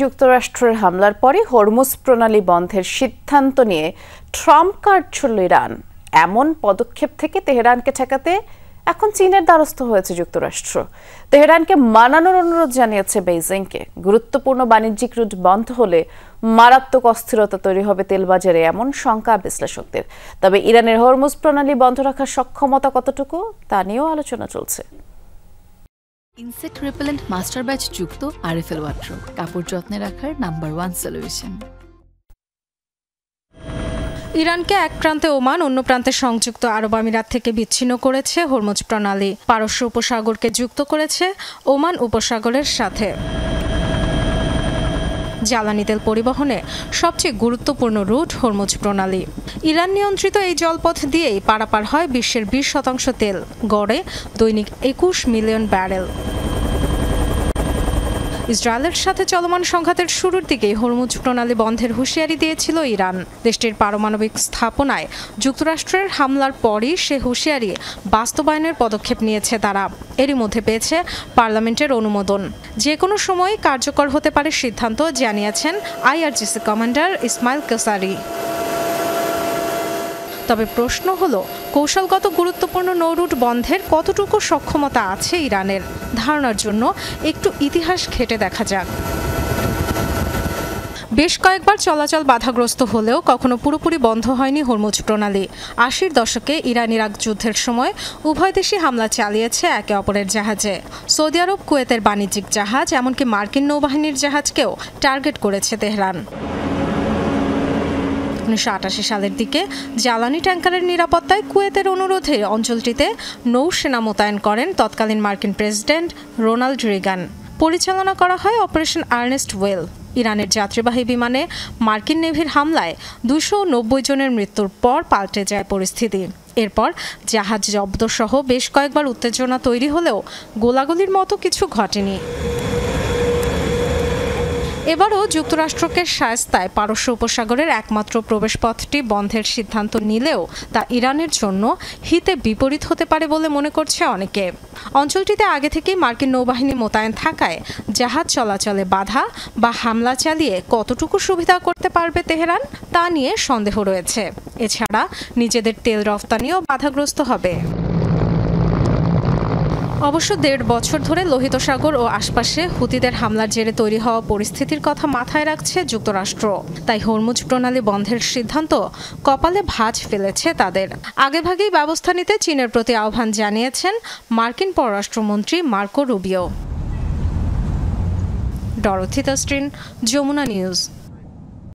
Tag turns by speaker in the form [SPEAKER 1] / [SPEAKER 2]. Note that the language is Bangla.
[SPEAKER 1] যুক্তরাষ্ট্রের হামলার পরে হরমুজ প্রণালী বন্ধের সিদ্ধান্ত নিয়ে ট্রাম্প কার্ড ছুড়ল ইরান। এমন পদক্ষেপ থেকে তেহরানকে ঠেকাতে এখন চীনের দ্বারস্থ হয়েছে যুক্তরাষ্ট্র। তেহরানকে মানানোর অনুরোধ জানিয়েছে বেইজিংকে। গুরুত্বপূর্ণ বাণিজ্যিক রুট বন্ধ হলে মারাত্মক অস্থিরতা তৈরি হবে তেলবাজারে, এমন শঙ্কা বিশ্লেষকদের। তবে ইরানের হরমুজ প্রণালী বন্ধ রাখার সক্ষমতা কতটুকু তা নিয়েও আলোচনা চলছে।
[SPEAKER 2] ইনসেক্ট রিপেলেন্ট মাস্টার ব্যাচ যুক্ত আরএফএল ওয়ার্ড্রোব, কাপড় যত্নে রাখার নাম্বার 1 সলিউশন।
[SPEAKER 3] ইরানকে এক প্রান্তে ওমান, অন্য প্রান্তে সংযুক্ত আরব আমিরাত থেকে বিচ্ছিন্ন করেছে হরমুজ প্রণালী। পারস্য উপসাগরকে যুক্ত করেছে ওমান উপসাগরের সাথে। জ্বালানি তেল পরিবহনে সবচেয়ে গুরুত্বপূর্ণ রুট হরমুজ প্রণালী। ইরান নিয়ন্ত্রিত এই জলপথ দিয়েই পারাপার হয় বিশ্বের 20% তেল, গড়ে দৈনিক 21 মিলিয়ন ব্যারেল। ইসরায়েলের সাথে চলমান সংঘাতের শুরুর দিকেই হরমুজ প্রণালী বন্ধের হুঁশিয়ারি দিয়েছিল ইরান। দেশটির পারমাণবিক স্থাপনায় যুক্তরাষ্ট্রের হামলার পরই সে হুঁশিয়ারি বাস্তবায়নের পদক্ষেপ নিয়েছে তারা। এরই মধ্যে পেয়েছে পার্লামেন্টের অনুমোদন। যে কোনো সময় কার্যকর হতে পারে সিদ্ধান্ত জানিয়েছেন আইআরজিসি কমান্ডার ইসমাইল কাসারি। তবে প্রশ্ন হলো, কৌশলগত গুরুত্বপূর্ণ নৌরুট বন্ধের কতটুকু সক্ষমতা আছে ইরানের? ধারণার জন্য একটু ইতিহাস ঘেঁটে দেখা যাক। বেশ কয়েকবার চলাচল বাধাগ্রস্ত হলেও কখনো পুরোপুরি বন্ধ হয়নি হরমুজ প্রণালী। 80-র দশকে ইরান ইরাক যুদ্ধের সময় উভয় দেশই হামলা চালিয়েছে একে অপরের জাহাজে। সৌদি আরব, কুয়েতের বাণিজ্যিক জাহাজ, এমনকি মার্কিন নৌবাহিনীর জাহাজকেও টার্গেট করেছে তেহরান। 1988 সালের দিকে জ্বালানি ট্যাঙ্কারের নিরাপত্তায় কুয়েতের অনুরোধে অঞ্চলটিতে নৌসেনা মোতায়েন করেন তৎকালীন মার্কিন প্রেসিডেন্ট রোনাল্ড রিগান। পরিচালনা করা হয় অপারেশন আর্নেস্ট ওয়েল। ইরানের যাত্রীবাহী বিমানে মার্কিন নেভির হামলায় 290 জনের মৃত্যুর পর পাল্টে যায় পরিস্থিতি। এরপর জাহাজ জব্দ সহ বেশ কয়েকবার উত্তেজনা তৈরি হলেও গোলাগুলির মতো কিছু ঘটেনি। এবারও যুক্তরাষ্ট্রকে শায়েস্তায় পারস্য উপসাগরের একমাত্র প্রবেশপথটি বন্ধের সিদ্ধান্ত নিলেও তা ইরানের জন্য হিতে বিপরীত হতে পারে বলে মনে করছে অনেকে। অঞ্চলটিতে আগে থেকেই মার্কিন নৌবাহিনী মোতায়েন থাকায় জাহাজ চলাচলে বাধা বা হামলা চালিয়ে কতটুকু সুবিধা করতে পারবে তেহরান তা নিয়ে সন্দেহ রয়েছে। এছাড়া নিজেদের তেল রফতানিও বাধাগ্রস্ত হবে। অবশ্য 1.5 বছর ধরে লোহিত সাগর ও আশপাশে হুতিদের হামলার জেরে তৈরি হওয়া পরিস্থিতির কথা মাথায় রাখছে যুক্তরাষ্ট্র। তাই হরমুজ প্রণালী বন্ধের সিদ্ধান্ত কপালে ভাঁজ ফেলেছে তাদের। আগেভাগেই ব্যবস্থা নিতে চীনের প্রতি আহ্বান জানিয়েছেন মার্কিন পররাষ্ট্রমন্ত্রী মার্কো রুবিও। ডরোথি তাস্ট্রিন, যমুনা নিউজ।